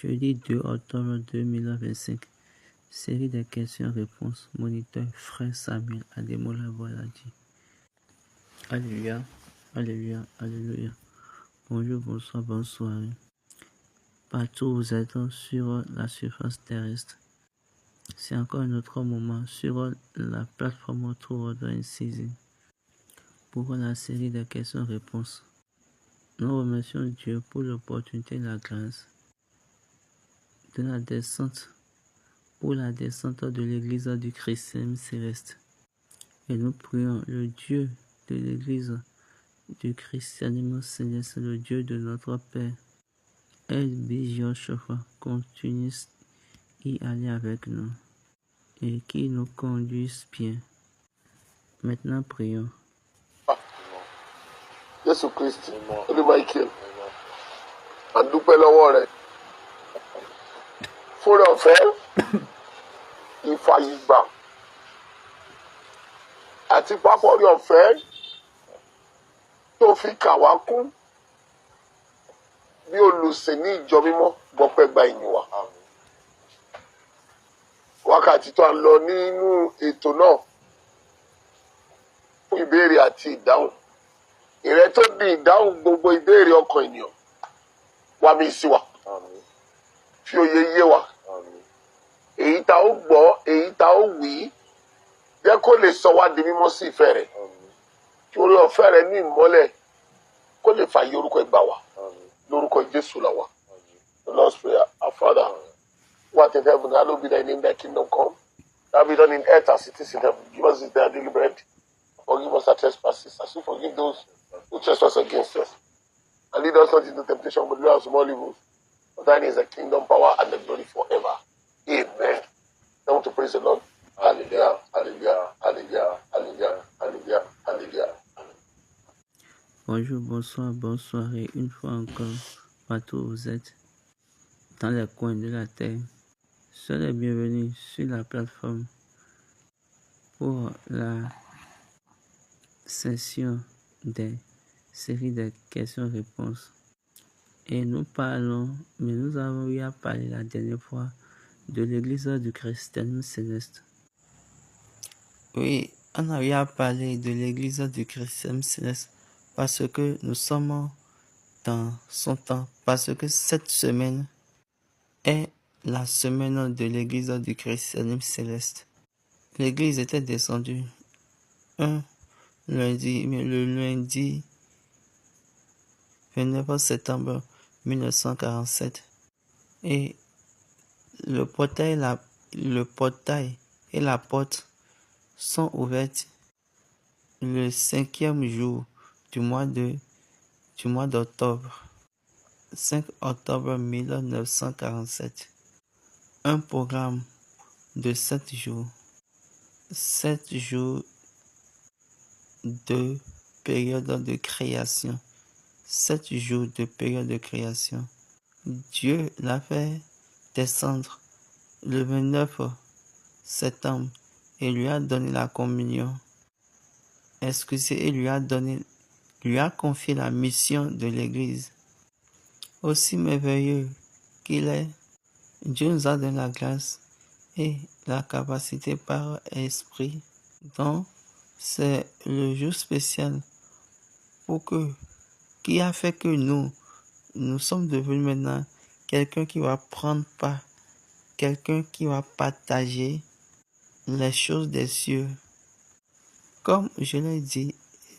Jeudi 2 octobre 2025. Série de questions-réponses. Moniteur Frère Samuel Ademola Boiladi. Alléluia, Alléluia, Alléluia. Bonjour, bonsoir, bonne soirée. Partout où vous êtes sur la surface terrestre. C'est encore un autre moment sur la plateforme True Order Season pour la série de questions-réponses. Nous remercions Dieu pour l'opportunité et la grâce de la descente, pour la descente de l'Église du Christianisme céleste. Et nous prions le Dieu de l'Église du Christianisme céleste, le Dieu de notre Père, El Joshua, continue y aller avec nous et qui nous conduise bien. Maintenant, prions. Jésù Kristi olú Michael a dúpẹ́ lọ́wọ́ rẹ fúnra ọ̀fẹ́ ìfàyègbà àti pápọ́rí ọ̀fẹ́ tó fi kà wá kún bí olùsìn ní ìjọ mímọ́ gbọ́pẹ́ gba ìyìn wa. Wákàtí tó a lọ nínú ètò náà fún ìbéèrè àti ìdáhùn. Ìrẹ́ tó di ìdáhùn gbogbo ìbéèrè ọkàn ènìyàn wá mi sí wa. Fi òye yé wa. Èyí tá ó gbọ́, èyí tá ó wí, jẹ́ kó lè sọ wá di mímọ́ sí ìfẹ́ rẹ̀. Kí orí ọ̀fẹ́ rẹ̀ ní ìmọ́lẹ̀ kó lè fààyè orúkọ ìgbà wa. Lórúkọ Jésù la wà. The Lord's Prayer. Our Father, who art in heaven, hallowed be thy name, thy kingdom come. Thy will be done in earth as it is in heaven. Give us this day our daily bread. Forgive us our trespasses, as we forgive those who trespass against us. And lead us not into temptation, but deliver us from all evil. For thine is the kingdom, power, and the glory forever. Amen. I want to praise the Lord. Hallelujah, hallelujah, hallelujah, hallelujah, hallelujah, hallelujah. Bonjour, bonsoir, bonne soirée, une fois encore, partout où vous êtes, dans les coins de la terre. Soyez les bienvenus sur la plateforme pour la session des séries de questions-réponses. Et nous parlons, mais nous avons eu à parler la dernière fois de l'Église du Christianisme céleste. Oui, on a eu à parler de l'Église du Christianisme céleste parce que nous sommes dans son temps, parce que cette semaine est la semaine de l'Église du Christianisme céleste. L'Église était descendue un lundi, mais le lundi 29 septembre 1947. Et le portail et la porte sont ouvertes le 5e jour du mois d'octobre, 5 octobre 1947. Un programme de 7 jours. 7 jours de période de création. 7 jours de période de création. Dieu l'a fait descendre le 29 septembre et lui a donné la communion. Et lui a confié la mission de l'Église. Aussi merveilleux qu'il est, Dieu nous a donné la grâce et la capacité par esprit. Donc, c'est le jour spécial qui a fait que nous sommes devenus maintenant quelqu'un qui va prendre part, quelqu'un qui va partager les choses des cieux. Comme je l'ai dit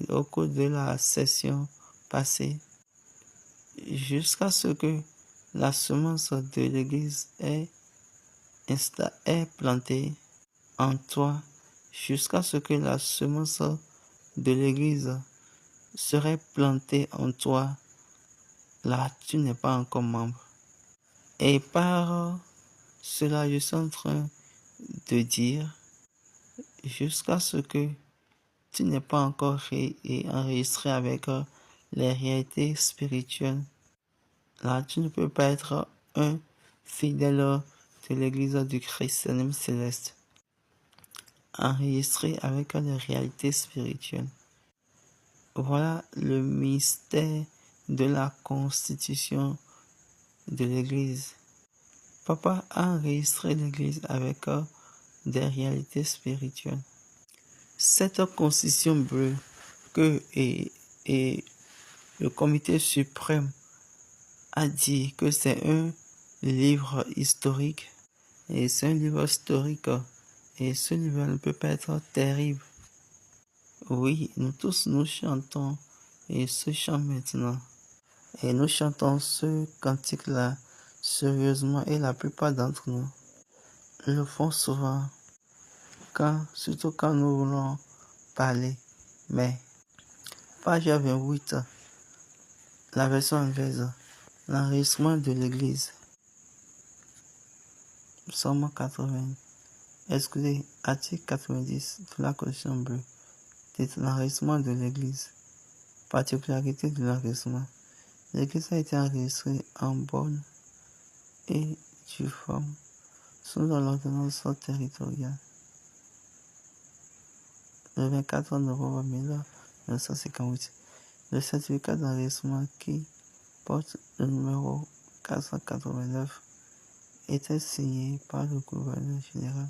au cours de la session passée, jusqu'à ce que la semence de l'Église est plantée en toi, jusqu'à ce que la semence de l'Église serait plantée en toi, là tu n'es pas encore membre. Et par cela, je suis en train de dire, jusqu'à ce que tu n'es pas encore enregistré avec les réalités spirituelles, là tu ne peux pas être un fidèle de l'Église du Christianisme céleste, enregistré avec les réalités spirituelles. Voilà le mystère de la constitution de l'Église. papa a enregistré l'Église avec des réalités spirituelles. Cette constitution bleue et le comité suprême a dit que c'est un livre historique. Et c'est un livre historique. Et ce livre ne peut pas être terrible. Oui, nous tous nous chantons et ce chant maintenant. Et nous chantons ce cantique-là sérieusement et la plupart d'entre nous le font souvent, surtout quand nous voulons parler. Mais, page 28, la version anglaise, l'enregistrement de l'Église. Psaume 80, article 90 de la Constitution bleue. C'est l'enregistrement de l'Église. Particularité de l'enregistrement. L'Église a été enregistrée en bonne et due forme selon l'ordonnance territoriale. Le 24 novembre 1958, le certificat d'enregistrement qui porte le numéro 489 était signé par le gouverneur général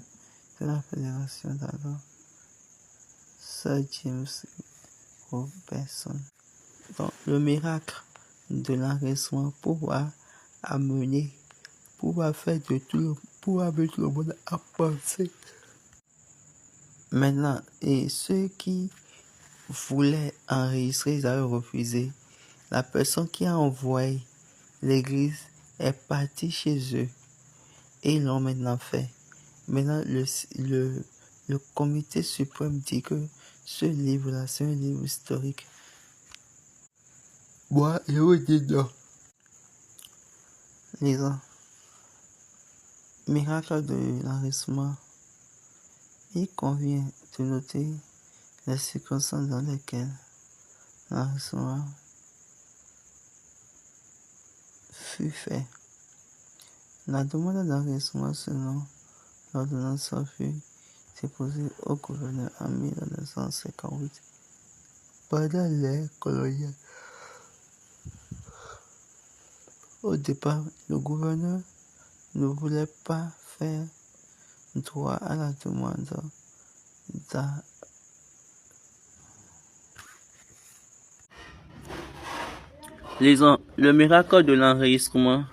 de la Fédération d'alors, Sir James Robertson. Donc, le miracle de l'enregistrement pouvoir faire de tout le monde à penser. Maintenant, et ceux qui voulaient enregistrer, ils avaient refusé. La personne qui a envoyé l'Église est partie chez eux et ils l'ont maintenant fait. Maintenant, le comité suprême dit que ce livre-là, c'est un livre historique. Moi, je vous dis non. Lisons. Miracle de l'enregistrement. Il convient de noter les circonstances dans lesquelles l'enregistrement fut fait. La demande d'enregistrement selon l'ordonnance fut déposée au gouverneur en 1958 pendant l'ère coloniale. Au départ, le gouverneur ne voulait pas faire droit à la demande Lisons le miracle de l'enregistrement.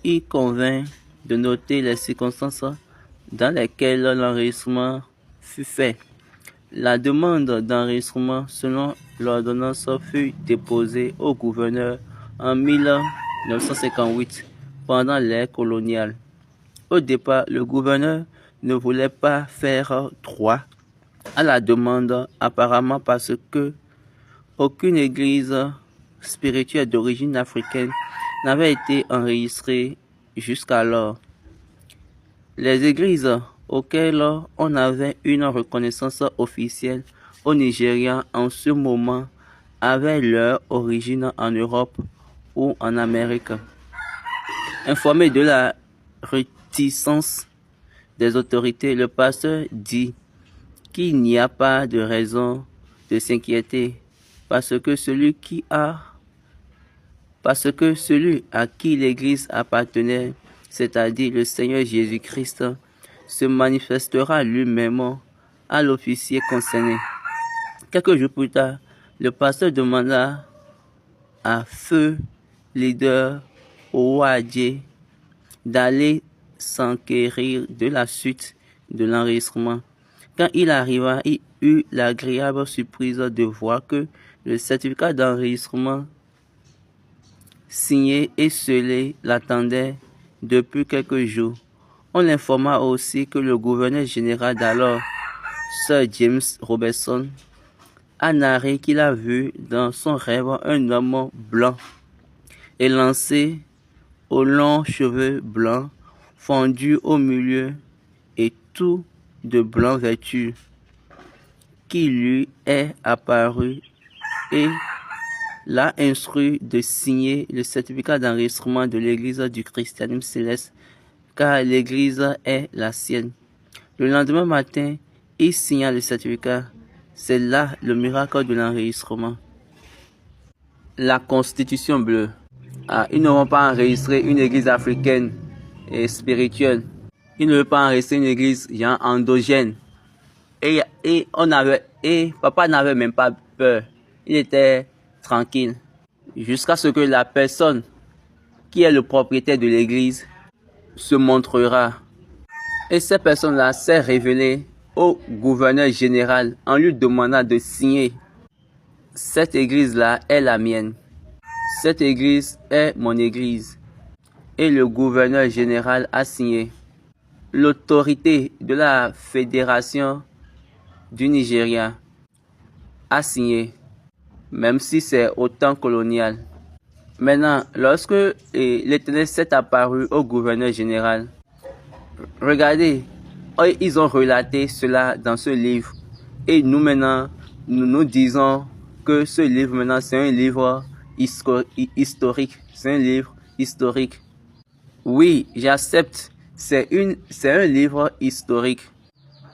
Il convient de noter les circonstances dans lesquelles l'enregistrement fut fait. La demande d'enregistrement selon l'ordonnance fut déposée au gouverneur en 1958 pendant l'ère coloniale. Au départ, le gouverneur ne voulait pas faire droit à la demande, apparemment parce que aucune église spirituelle d'origine africaine n'avait été enregistrée jusqu'alors. Les églises auxquelles on avait une reconnaissance officielle au Nigeria en ce moment avaient leur origine en Europe ou en Amérique. Informé de la réticence des autorités, le pasteur dit qu'il n'y a pas de raison de s'inquiéter parce que celui à qui l'Église appartenait, c'est-à-dire le Seigneur Jésus-Christ, se manifestera lui-même à l'officier concerné. Quelques jours plus tard, le pasteur demanda à feu leader Owadje d'aller s'enquérir de la suite de l'enregistrement. Quand il arriva, il eut l'agréable surprise de voir que le certificat d'enregistrement signé et scellé l'attendait depuis quelques jours. On l'informa aussi que le gouverneur général d'alors, Sir James Robertson, a narré qu'il a vu dans son rêve un homme blanc élancé aux longs cheveux blancs, fendus au milieu et tout de blanc vêtu, qui lui est apparu et l'a instruit de signer le certificat d'enregistrement de l'Église du christianisme céleste, car l'Église est la sienne. Le lendemain matin, il signa le certificat. C'est là le miracle de l'enregistrement. La Constitution bleue. Ils n'auront pas enregistré une église africaine spirituelle. Il ne veut pas en rester une église genre endogène. Et papa n'avait même pas peur. Il était tranquille. Jusqu'à ce que la personne qui est le propriétaire de l'église se montrera. Et cette personne-là s'est révélée au gouverneur général en lui demandant de signer. Cette église-là est la mienne. Cette église est mon église. Et le gouverneur général a signé. L'autorité de la fédération du Nigeria a signé, même si c'est au temps colonial. Maintenant, lorsque l'Éternel s'est apparu au gouverneur général, regardez, ils ont relaté cela dans ce livre. Et nous maintenant, nous disons que ce livre maintenant, c'est un livre historique. C'est un livre historique. Oui, j'accepte. C'est un livre historique.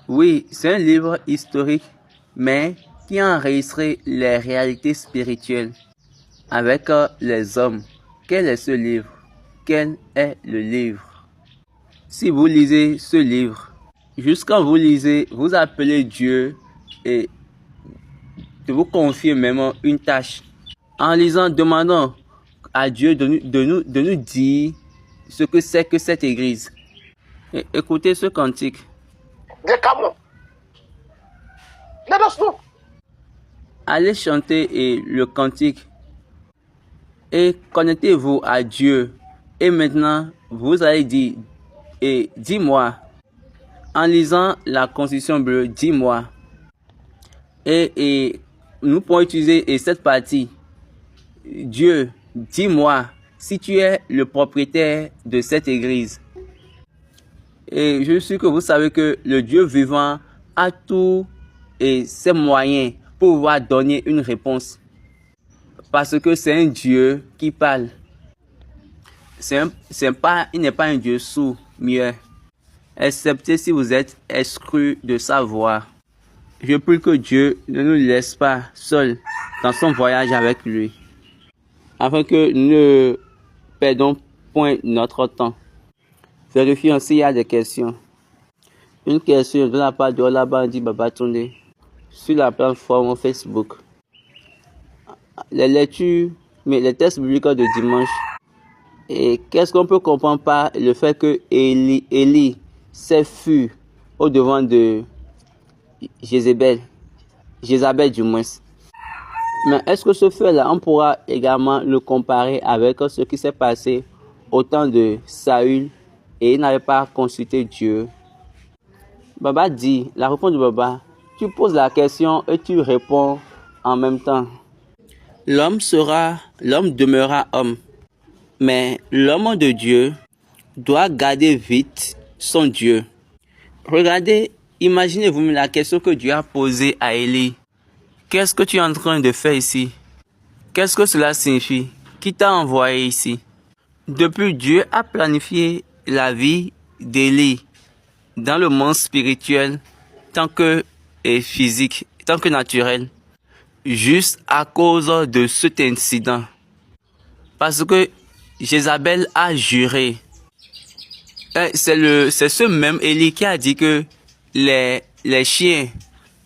Oui, c'est un livre historique, mais qui a enregistré les réalités spirituelles avec les hommes. Quel est ce livre? Quel est le livre? Si vous lisez ce livre, jusqu'à vous lisez, vous appelez Dieu et de vous confier même une tâche. En lisant, demandons à Dieu de nous dire ce que c'est que cette église. Et écoutez ce cantique. Let us know. Allez chanter le cantique et connectez-vous à Dieu. Et maintenant, vous allez dire, dis-moi, en lisant la Constitution bleue, dis-moi. Et nous pouvons utiliser cette partie. Dieu, dis-moi si tu es le propriétaire de cette église. Et je suis sûr que vous savez que le Dieu vivant a tous ses moyens pour pouvoir donner une réponse. Parce que c'est un Dieu qui parle. Il n'est pas un Dieu sourd, muet. Excepté si vous êtes exclu de sa voix. Je prie que Dieu ne nous laisse pas seuls dans son voyage avec lui. Afin que nous ne perdons point notre temps. Vérifions s'il y a des questions. Une question de la part de Olabandi Babatunde sur la plateforme Facebook. Les lectures, mais les textes bibliques de dimanche. Et qu'est-ce qu'on peut comprendre par le fait que Élie s'est fui au devant de Jézabel du moins. Mais est-ce que ce fait-là, on pourra également le comparer avec ce qui s'est passé au temps de Saül et il n'avait pas consulté Dieu? Baba dit, la réponse de Baba, tu poses la question et tu réponds en même temps. L'homme demeurera homme, mais l'homme de Dieu doit garder vite son Dieu. Regardez, imaginez-vous la question que Dieu a posée à Élie. Qu'est-ce que tu es en train de faire ici? Qu'est-ce que cela signifie? Qui t'a envoyé ici? Depuis, Dieu a planifié la vie d'Élie dans le monde spirituel tant que physique, tant que naturel, juste à cause de cet incident. Parce que Jézabel a juré. C'est ce même Élie qui a dit que les chiens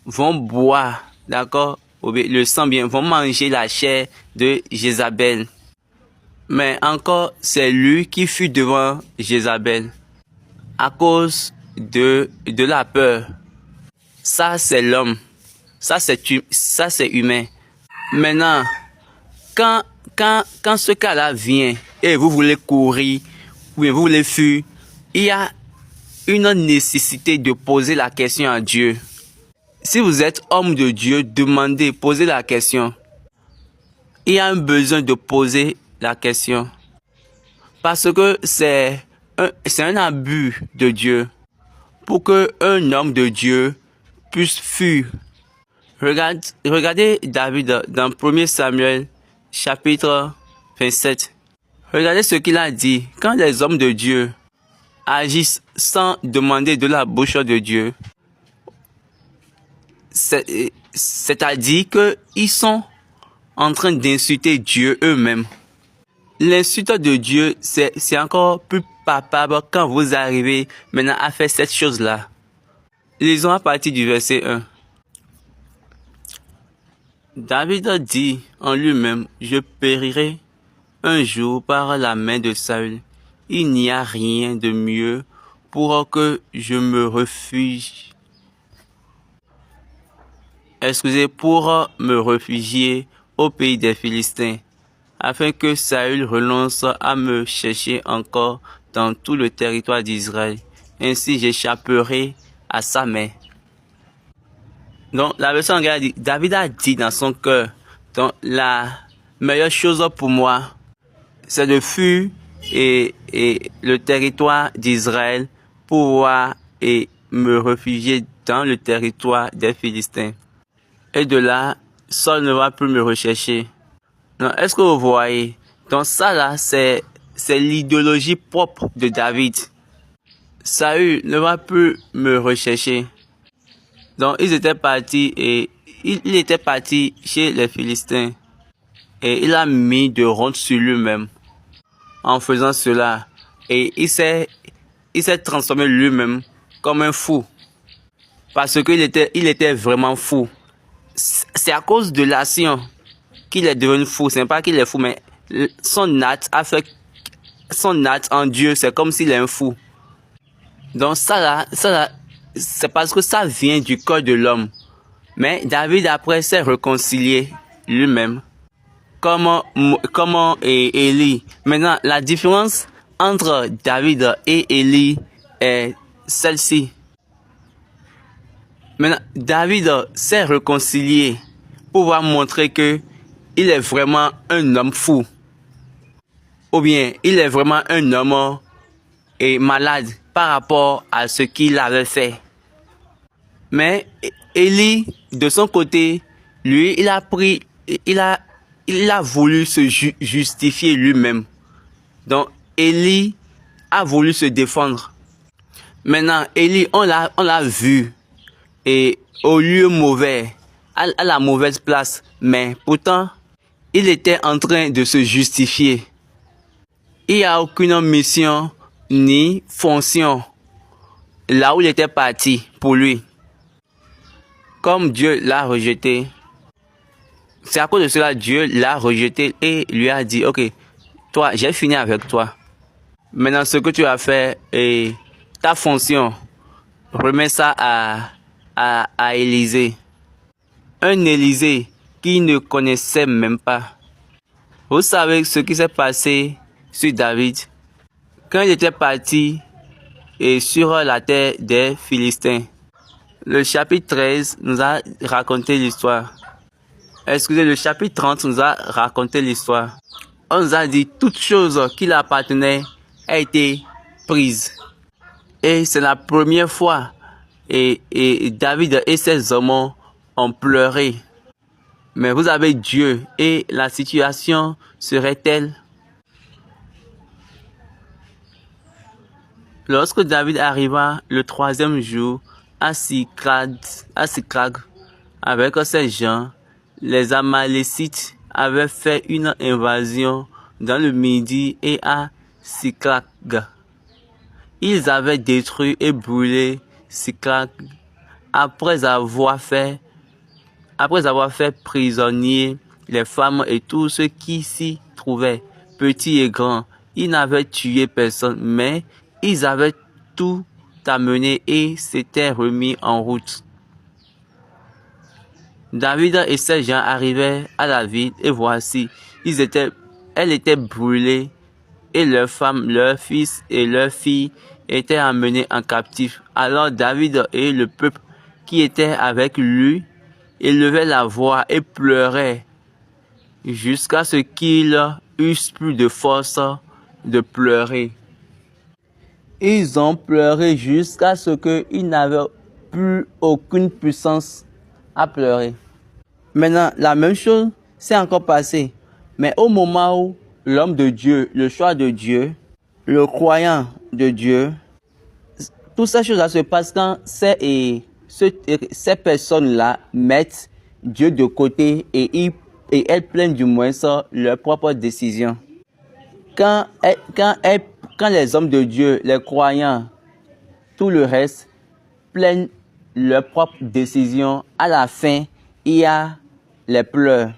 vont boire, d'accord, le sang bien, vont manger la chair de Jézabel. Mais encore, c'est lui qui fut devant Jézabel à cause de la peur. Ça, c'est l'homme. Ça, c'est humain. Maintenant, quand ce cas-là vient et vous voulez courir ou vous voulez fuir, il y a une nécessité de poser la question à Dieu. Si vous êtes homme de Dieu, demandez, posez la question. Il y a un besoin de poser la question. Parce que c'est un abus de Dieu. Pour qu'un homme de Dieu puisse fuir. Regardez David dans 1 Samuel, chapitre 27. Regardez ce qu'il a dit. Quand les hommes de Dieu agissent sans demander de la bouche de Dieu, c'est-à-dire qu'ils sont en train d'insulter Dieu eux-mêmes. L'insulte de Dieu, c'est encore palpable quand vous arrivez maintenant à faire cette chose-là. Lisons à partir du verset 1. David dit en lui-même, je périrai un jour par la main de Saül. Il n'y a rien de mieux pour que je me refugie. Pour me réfugier au pays des Philistins, afin que Saül renonce à me chercher encore dans tout le territoire d'Israël. Ainsi j'échapperai à sa main. Donc la version anglaise dit, David a dit dans son cœur, donc la meilleure chose pour moi, c'est de fuir et le territoire d'Israël pour pouvoir et me réfugier dans le territoire des Philistins. Et de là, Saul ne va plus me rechercher. Donc, est-ce que vous voyez? Donc ça là, c'est l'idéologie propre de David. Saül ne va plus me rechercher. Donc ils étaient partis et il était parti chez les Philistins. Et il a mis de honte sur lui-même en faisant cela. Et il s'est transformé lui-même comme un fou. Parce qu'il était vraiment fou. C'est à cause de l'action qu'il est devenu fou. Ce n'est pas qu'il est fou, mais son acte en Dieu, c'est comme s'il est un fou. Donc ça là, c'est parce que ça vient du cœur de l'homme. Mais David après s'est réconcilié lui-même. Comment Élie. Maintenant, la différence entre David et Élie est celle-ci. Maintenant, David s'est réconcilié pour pouvoir montrer que il est vraiment un homme fou. Ou bien, il est vraiment un homme malade par rapport à ce qu'il avait fait. Mais Élie, de son côté, lui, il a voulu se justifier lui-même. Donc, Élie a voulu se défendre. Maintenant, Élie, on l'a vu et au lieu mauvais, à la mauvaise place. Mais pourtant, il était en train de se justifier. Il n'y a aucune mission ni fonction là où il était parti pour lui. Comme Dieu l'a rejeté, c'est à cause de cela Dieu l'a rejeté et lui a dit, ok, toi, j'ai fini avec toi. Maintenant, ce que tu as fait et ta fonction, remets ça à Élisée. Un Élisée qui ne connaissait même pas. Vous savez ce qui s'est passé sur David quand il était parti et sur la terre des Philistins. Le chapitre 13 nous a raconté l'histoire. Le chapitre 30 nous a raconté l'histoire. On nous a dit toute chose qui lui appartenait a été prise. Et c'est la première fois et David et ses hommes ont pleuré. Mais vous avez Dieu et la situation serait telle. Lorsque David arriva le 3e jour à Siclag avec ses gens, les Amalécites avaient fait une invasion dans le Midi et à Siclag. Ils avaient détruit et brûlé Siclag après avoir fait prisonniers les femmes et tous ceux qui s'y trouvaient, petits et grands. Ils n'avaient tué personne, mais ils avaient tout amené et s'étaient remis en route. David et ses gens arrivaient à la ville et voici, elle était brûlée et leurs femmes, leurs fils et leurs filles étaient emmenés en captif. Alors David et le peuple qui était avec lui élevaient la voix et pleuraient jusqu'à ce qu'ils eussent plus de force de pleurer. Ils ont pleuré jusqu'à ce qu'ils n'avaient plus aucune puissance à pleurer. Maintenant, la même chose s'est encore passée. Mais au moment où l'homme de Dieu, le choix de Dieu, le croyant de Dieu, toutes ces choses-là se passent quand ces personnes-là mettent Dieu de côté et elles prennent du moins leur propre décision. Quand quand les hommes de Dieu, les croyants, tout le reste, prennent leurs propres décisions, à la fin, il y a les pleurs.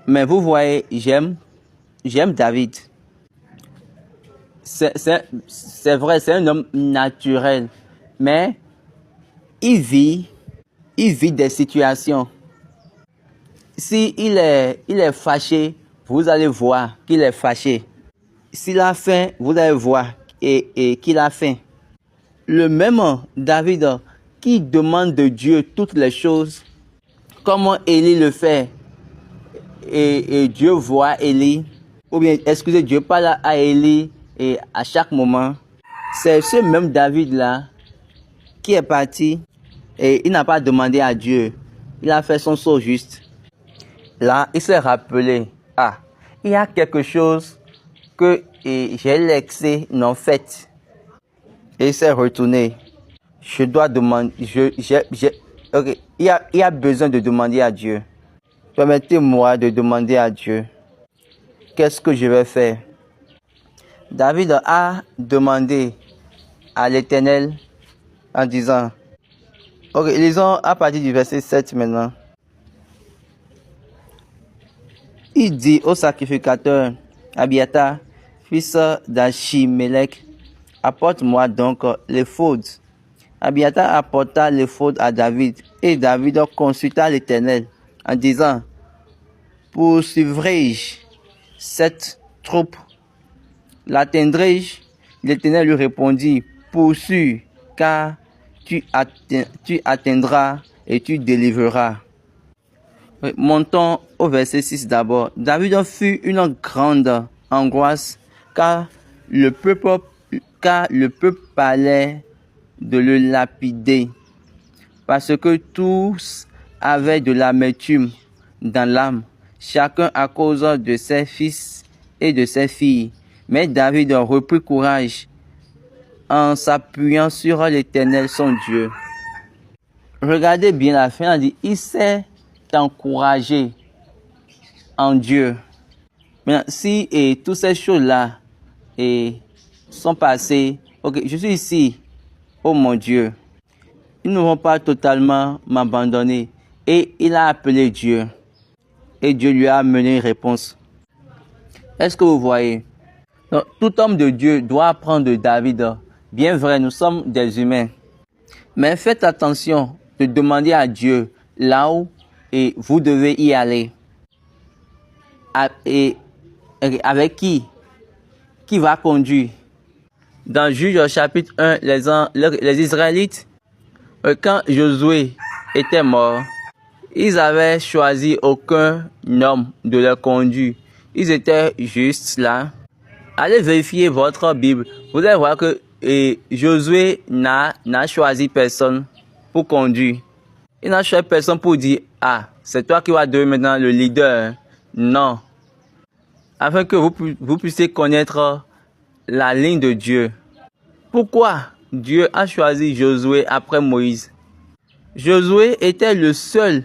Mais vous voyez, j'aime David. C'est vrai, c'est un homme naturel. Mais il vit des situations. Si il est fâché, vous allez voir qu'il est fâché. S'il a faim, vous allez voir et qu'il a faim. Le même David qui demande de Dieu toutes les choses, comment Élie le fait, et Dieu voit Élie, ou bien, excusez, Dieu parle à Élie et à chaque moment. C'est ce même David-là qui est parti et il n'a pas demandé à Dieu. Il a fait son saut juste. Là, il s'est rappelé, il y a quelque chose que j'ai laissé non fait. Et il s'est retourné. Je dois demander, ok, il y a besoin de demander à Dieu. Permettez-moi de demander à Dieu. Qu'est-ce que je vais faire? David a demandé à l'Éternel en disant, ok, lisons à partir du verset 7 maintenant. Il dit au sacrificateur Abiathar, fils d'Achimélec, apporte-moi donc l'éphod. Abiathar apporta l'éphod à David, et David consulta l'Éternel en disant, poursuivrai-je cette troupe? L'atteindrai-je? L'Éternel lui répondit, poursuis, car tu atteindras et tu délivreras. Montons au verset 6 d'abord. David fut une grande angoisse, car le peuple parlait de le lapider, parce que tous avaient de l'amertume dans l'âme, chacun à cause de ses fils et de ses filles. Mais David reprit courage en s'appuyant sur l'Éternel son Dieu. Regardez bien la fin, on dit, il s'est encouragé en Dieu. Maintenant, si toutes ces choses-là sont passées, ok, je suis ici, oh mon Dieu, ils ne vont pas totalement m'abandonner. Et il a appelé Dieu. Et Dieu lui a amené une réponse. Est-ce que vous voyez? Donc, tout homme de Dieu doit apprendre de David. Bien vrai, nous sommes des humains. Mais faites attention de demander à Dieu là où vous devez y aller. Et avec qui? Qui va conduire? Dans Juge chapitre 1, les Israélites, quand Josué était mort, ils avaient choisi aucun homme de leur conduire. Ils étaient juste là. Allez vérifier votre Bible. Vous allez voir que Josué n'a choisi personne pour conduire. Il n'a choisi personne pour dire, c'est toi qui vas devenir maintenant le leader. Non. Afin que vous puissiez connaître la ligne de Dieu. Pourquoi Dieu a choisi Josué après Moïse? Josué était le seul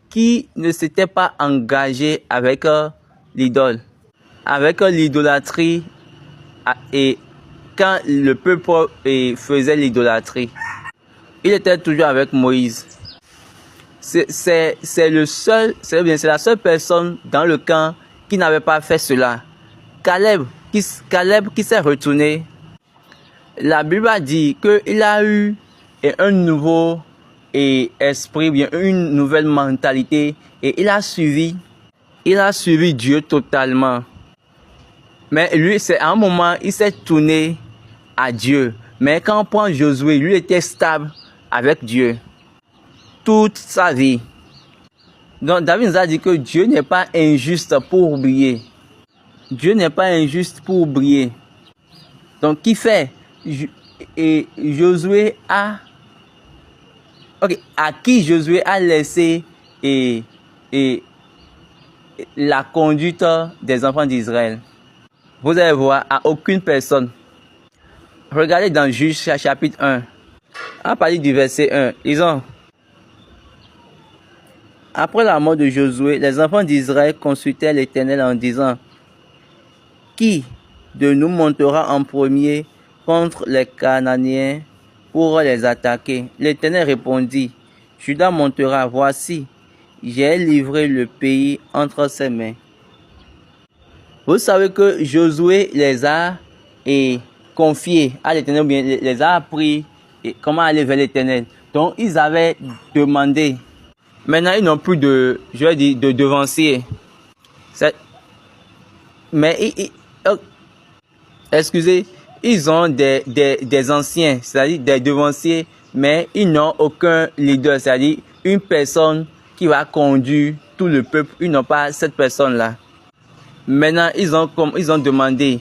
qui ne s'était pas engagé avec l'idole, avec l'idolâtrie, et quand le peuple faisait l'idolâtrie, il était toujours avec Moïse. C'est la seule personne dans le camp qui n'avait pas fait cela. Caleb qui s'est retourné. La Bible a dit qu'il a eu un nouveau esprit, bien une nouvelle mentalité, et il a suivi Dieu totalement. Mais lui, c'est à un moment, il s'est tourné à Dieu. Mais quand on prend Josué, lui était stable avec Dieu toute sa vie. Donc David nous a dit que Dieu n'est pas injuste pour oublier. Dieu n'est pas injuste pour oublier. Donc qui fait? Et Josué à qui Josué a laissé la conduite des enfants d'Israël. Vous allez voir, à aucune personne. Regardez dans Juge chapitre 1, à partir du verset 1, après la mort de Josué, les enfants d'Israël consultaient l'Éternel en disant, qui de nous montera en premier contre les Cananéens pour les attaquer. L'Éternel répondit, Juda montera, voici, j'ai livré le pays entre ses mains. Vous savez que Josué les a confiés à l'Éternel, bien les a appris comment aller vers l'Éternel. Donc ils avaient demandé. Maintenant ils n'ont plus de, je vais dire, de devancier. Mais excusez, ils ont des anciens, c'est-à-dire des devanciers, mais ils n'ont aucun leader, c'est-à-dire une personne qui va conduire tout le peuple. Ils n'ont pas cette personne-là. Maintenant, ils ont demandé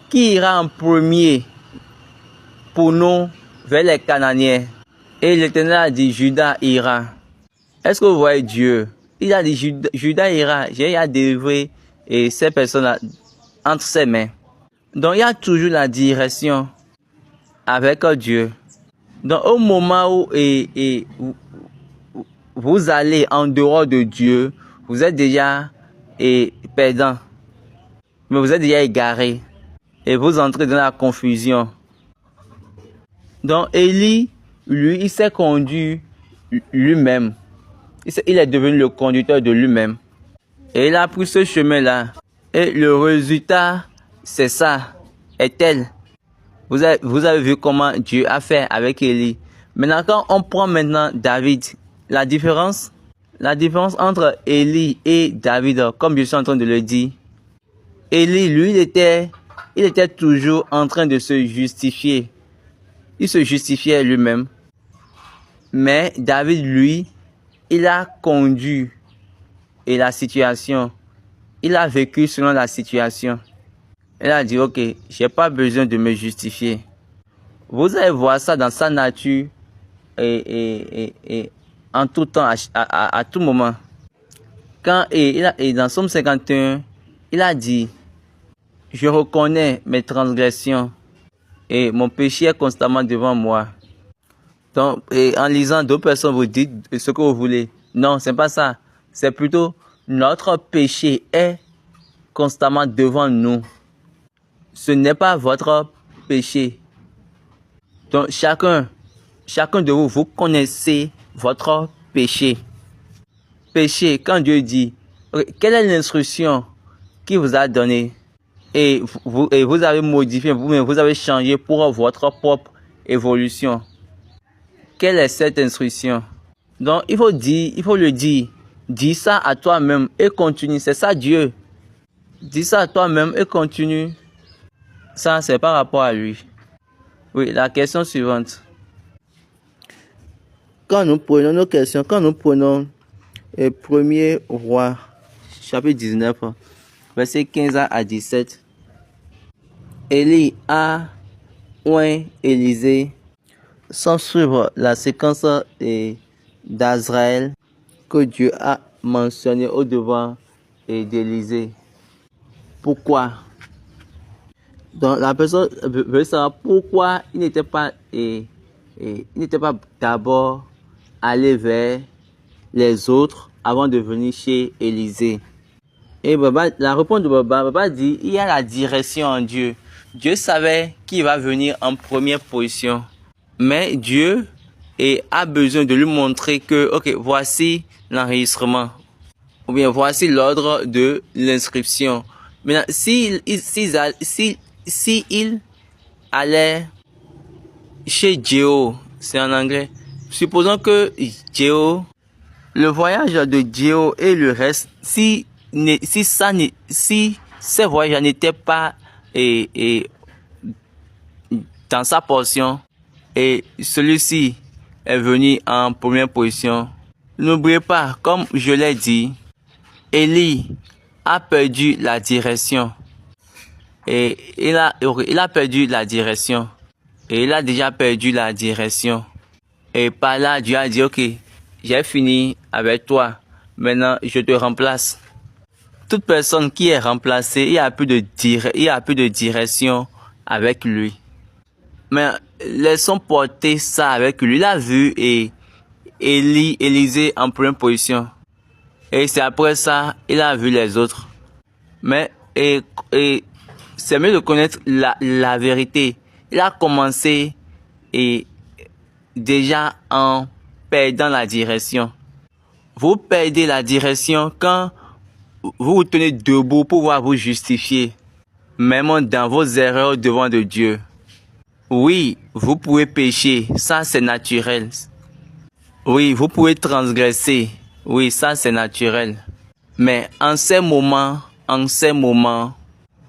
qui ira en premier pour nous vers les Cananéens. Et l'Éternel a dit, Juda ira. Est-ce que vous voyez Dieu? Il a dit, Juda ira. J'ai délivré ces personnes-là entre ses mains. Donc, il y a toujours la direction avec Dieu. Donc, au moment où vous allez en dehors de Dieu, vous êtes déjà perdant. Mais vous êtes déjà égaré. Et vous entrez dans la confusion. Donc, Élie, lui, il s'est conduit lui-même. Il est devenu le conducteur de lui-même. Et il a pris ce chemin-là. Et le résultat, c'est ça, est tel. Vous avez vu comment Dieu a fait avec Élie. Maintenant, quand on prend maintenant David, la différence entre Élie et David, comme je suis en train de le dire, Élie, lui, il était toujours en train de se justifier. Il se justifiait lui-même. Mais David, lui, il a conduit la situation. Il a vécu selon la situation. Il a dit, ok, j'ai pas besoin de me justifier. Vous allez voir ça dans sa nature et en tout temps, à tout moment. Quand dans Somme 51, il a dit, je reconnais mes transgressions et mon péché est constamment devant moi. Donc, en lisant, d'autres personnes vous dites ce que vous voulez. Non, c'est pas ça. C'est plutôt notre péché est constamment devant nous. Ce n'est pas votre péché. Donc, chacun de vous, vous connaissez votre péché. Péché, quand Dieu dit, quelle est l'instruction qu'il vous a donnée? Et vous avez modifié, vous avez changé pour votre propre évolution. Quelle est cette instruction? Donc, il faut le dire. Dis ça à toi-même et continue. C'est ça Dieu. Dis ça à toi-même et continue. Ça, c'est par rapport à lui. Oui, la question suivante. Quand nous prenons nos questions, quand nous prenons 1er roi, chapitre 19, verset 15 à 17, Élie a oint Élisée sans suivre la séquence d'Azraël que Dieu a mentionné au devant d'Élisée. Pourquoi? Donc la personne veut savoir pourquoi il n'était pas d'abord allé vers les autres avant de venir chez Élisée. Et la réponse de Baba dit, il y a la direction en Dieu. Dieu savait qui va venir en première position. Mais Dieu a besoin de lui montrer que, ok, voici l'enregistrement. Ou bien voici l'ordre de l'inscription. Maintenant, s'il allait chez Jéhu, c'est en anglais. Supposons que Jéhu, le voyage de Jéhu et le reste, si ces voyages n'étaient pas dans sa portion et celui-ci est venu en première position, n'oubliez pas, comme je l'ai dit, Élie a perdu la direction. Et il a perdu la direction. Et il a déjà perdu la direction. Et par là, Dieu a dit, ok, j'ai fini avec toi. Maintenant, je te remplace. Toute personne qui est remplacée, il n'y a plus de direction avec lui. Mais laissons porter ça avec lui. Il a vu Élisée en première position. Et c'est après ça, il a vu les autres. Mais c'est mieux de connaître la vérité. Il a commencé et déjà en perdant la direction. Vous perdez la direction quand vous vous tenez debout pour pouvoir vous justifier, même dans vos erreurs devant de Dieu. Oui, vous pouvez pécher, ça c'est naturel. Oui, vous pouvez transgresser, oui, ça c'est naturel. Mais en ces moments,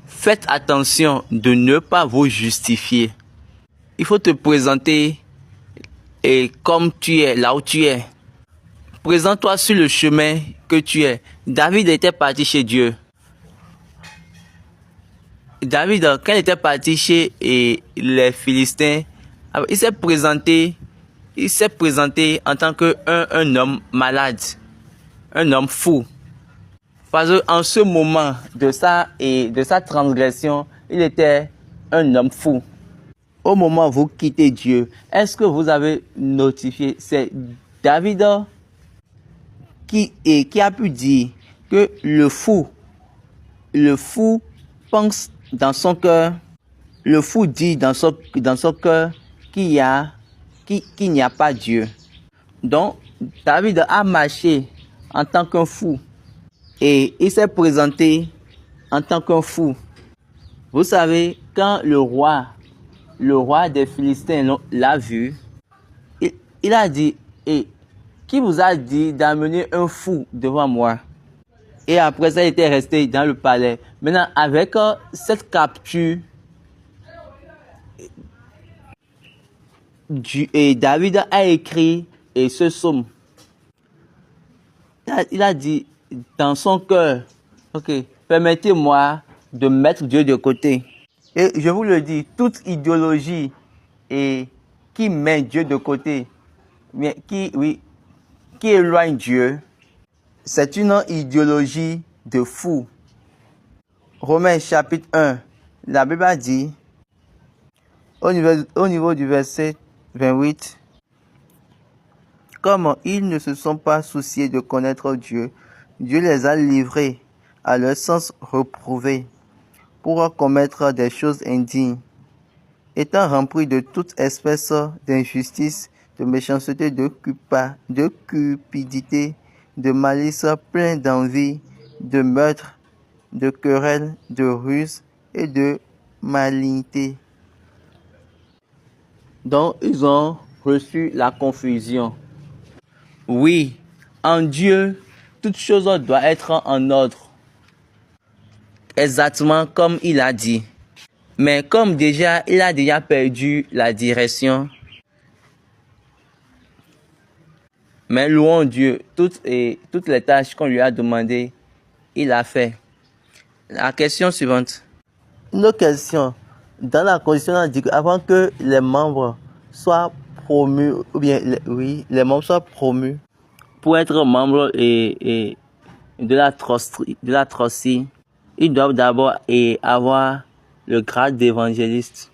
faites attention de ne pas vous justifier. Il faut te présenter et comme tu es, là où tu es. Présente-toi sur le chemin que tu es. David était parti chez Dieu. David, quand il était parti chez les Philistins, il s'est présenté en tant qu'un homme malade, un homme fou. Parce qu'en ce moment de sa transgression, il était un homme fou. Au moment où vous quittez Dieu, est-ce que vous avez notifié? C'est David qui a pu dire que le fou pense dans son cœur, le fou dit dans son cœur qu'il n'y a pas Dieu. Donc, David a marché en tant qu'un fou et il s'est présenté en tant qu'un fou. Vous savez, quand le roi des Philistins l'a vu, il a dit, qui vous a dit d'amener un fou devant moi? Et après ça, il était resté dans le palais. Maintenant, avec cette capture, David a écrit ce psaume. Il a dit dans son cœur, ok, permettez-moi de mettre Dieu de côté. Et je vous le dis, toute idéologie qui met Dieu de côté, mais qui éloigne Dieu, c'est une idéologie de fou. Romains chapitre 1, la Bible a dit, au niveau du verset 28, comme ils ne se sont pas souciés de connaître Dieu, Dieu les a livrés à leur sens reprouvé pour commettre des choses indignes, étant remplis de toute espèce d'injustice, de méchanceté, de cupidité, de malice, plein d'envie, de meurtre, de querelle, de ruse et de malignité. Donc, ils ont reçu la confusion. Oui, en Dieu, toute chose doit être en ordre. Exactement comme il a dit. Mais comme il a déjà perdu la direction, mais louons Dieu, toutes les tâches qu'on lui a demandées, il a fait. La question suivante. Une autre question. Dans la Constitution, on dit qu'avant que les membres soient promus, ou bien, les membres soient promus, pour être membre de la trossie, ils doivent d'abord avoir le grade d'évangéliste.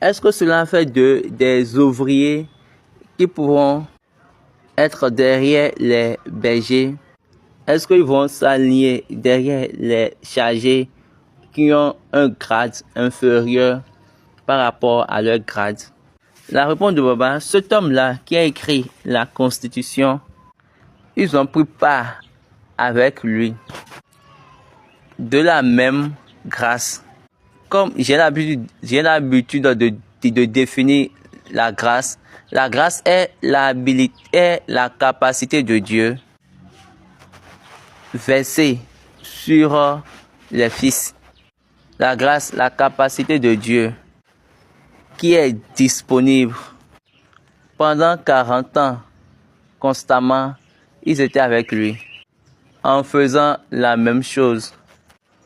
Est-ce que cela fait des ouvriers qui pourront être derrière les bergers? Est-ce qu'ils vont s'aligner derrière les chargés qui ont un grade inférieur par rapport à leur grade? La réponse de Baba, cet homme-là qui a écrit la Constitution, ils ont pris part avec lui de la même grâce. Comme j'ai l'habitude de définir la grâce est la capacité de Dieu versée sur les fils. La grâce, la capacité de Dieu qui est disponible. Pendant 40 ans, constamment, ils étaient avec lui en faisant la même chose.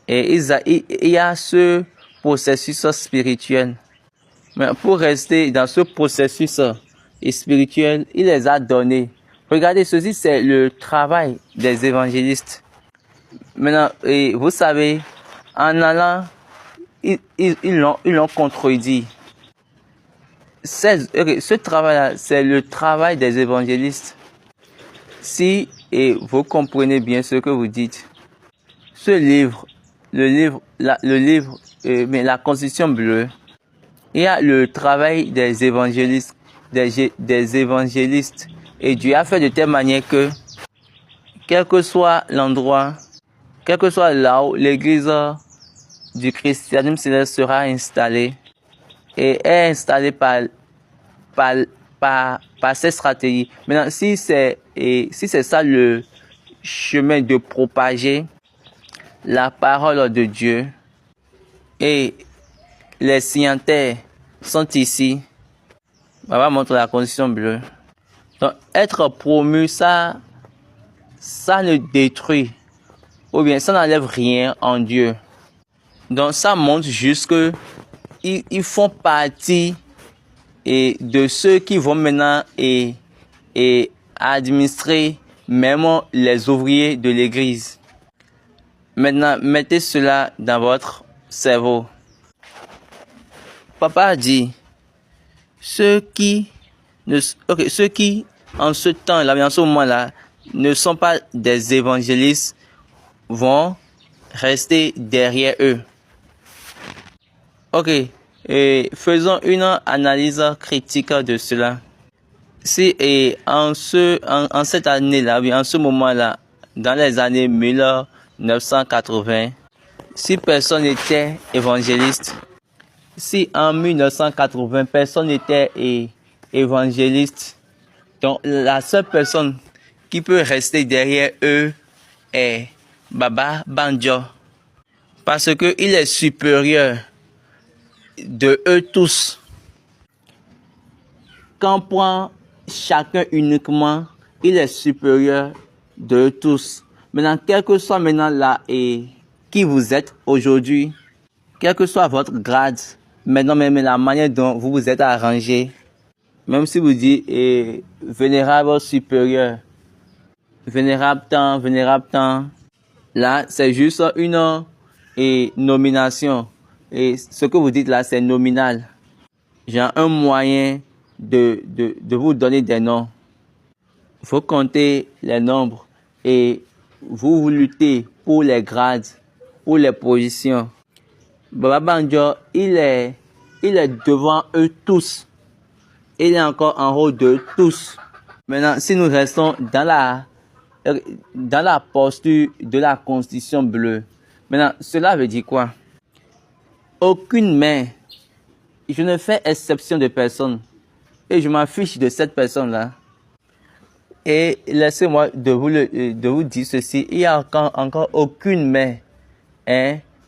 Et il y a ce processus spirituel. Mais pour rester dans ce processus spirituel, il les a donnés. Regardez, ceci c'est le travail des évangélistes. Maintenant, vous savez, en allant, ils l'ont contredit. Ce travail-là, c'est le travail des évangélistes. Si vous comprenez bien ce que vous dites, ce livre, mais la Constitution bleue, il y a le travail des évangélistes, des évangélistes. Et Dieu a fait de telle manière que, quel que soit l'endroit, quel que soit là où l'église du christianisme céleste sera installée, et est installée par cette stratégie. Maintenant, si c'est ça le chemin de propager la parole de Dieu, et les signataires sont ici, on va montrer la Constitution bleue. Donc, être promu, ça ne détruit, ou bien ça n'enlève rien en Dieu. Donc, ça montre juste que ils font partie de ceux qui vont maintenant administrer même les ouvriers de l'église. Maintenant, mettez cela dans votre cerveau. Papa dit, ceux qui en ce temps-là, en ce moment-là, ne sont pas des évangélistes, vont rester derrière eux. Ok, et faisons une analyse critique de cela. Si en cette année-là, en ce moment-là, dans les années 1980, si personne n'était évangéliste, si en 1980 personne n'était évangéliste, donc la seule personne qui peut rester derrière eux est Baba Banjo, parce que il est supérieur de eux tous. Quand on prend chacun uniquement, il est supérieur de eux tous. Maintenant, quel que soit maintenant là et qui vous êtes aujourd'hui, quel que soit votre grade, maintenant même la manière dont vous vous êtes arrangé, même si vous dites vénérable supérieur, vénérable temps, là c'est juste une nomination. Et ce que vous dites là, c'est nominal. J'ai un moyen de vous donner des noms. Il faut compter les nombres et vous luttez pour les grades, pour les positions. Baba Banjo, il est devant eux tous. Il est encore en haut de tous. Maintenant, si nous restons dans la posture de la Constitution bleue, maintenant, cela veut dire quoi? Aucune main, je ne fais exception de personne et je m'en fiche de cette personne-là. Et laissez-moi de vous dire ceci, il n'y a encore aucune main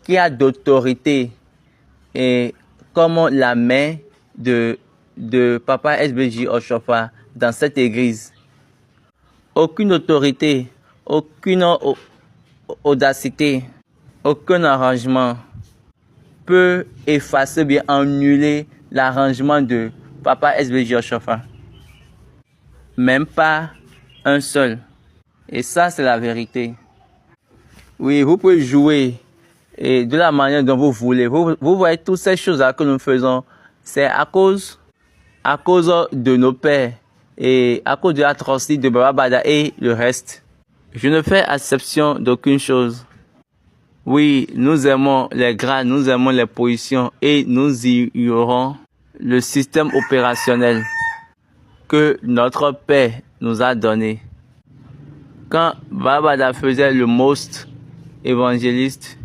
qui a d'autorité et comme la main de Papa SBJ Oshofa dans cette église. Aucune autorité, aucune audacité, aucun arrangement peut effacer, bien annuler l'arrangement de Papa SBJ Oshofa. Même pas un seul. Et ça, c'est la vérité. Oui, vous pouvez jouer et de la manière dont vous voulez. Vous voyez toutes ces choses-là que nous faisons, c'est à cause de nos pères et à cause de l'atrocité de Baba Bada et le reste. Je ne fais exception d'aucune chose. Oui, nous aimons les grades, nous aimons les positions et nous ignorons le système opérationnel que notre Père nous a donné. Quand Baba Bada faisait le most évangéliste,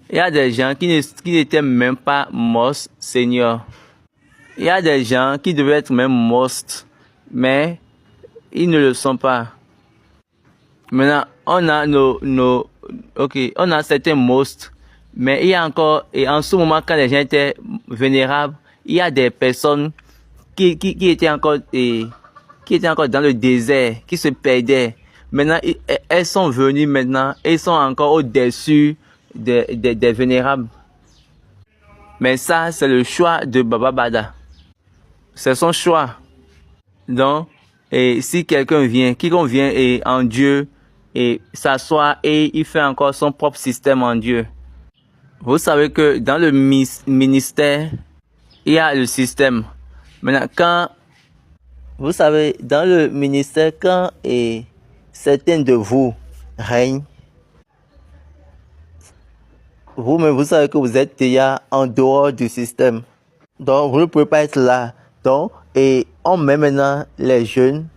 il y a des gens qui n'étaient même pas most seniors. Il y a des gens qui devaient être même most, mais ils ne le sont pas. Maintenant, on a on a certains most, mais il y a encore, et en ce moment, quand les gens étaient vénérables, il y a des personnes qui étaient encore dans le désert, qui se perdaient. Maintenant, elles sont venues maintenant, elles sont encore au-dessus des vénérables. Mais ça, c'est le choix de Baba Bada. C'est son choix. Donc, et si quiconque vient et en Dieu et s'assoit et il fait encore son propre système en Dieu. Vous savez que dans le ministère, il y a le système. Maintenant, vous savez, dans le ministère, quand certains de vous règnent, Vous-même, vous savez que vous êtes déjà en dehors du système. Donc, vous ne pouvez pas être là. Donc, et on met maintenant les jeunes.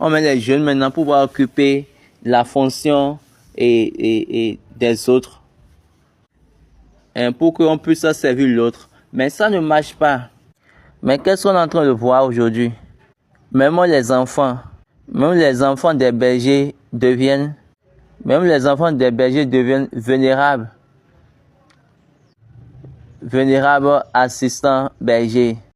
On met les jeunes maintenant pour pouvoir occuper la fonction et des autres. Et pour qu'on puisse servir l'autre. Mais ça ne marche pas. Mais qu'est-ce qu'on est en train de voir aujourd'hui? Même les enfants des bergers deviennent vénérables. Vénérables assistants bergers.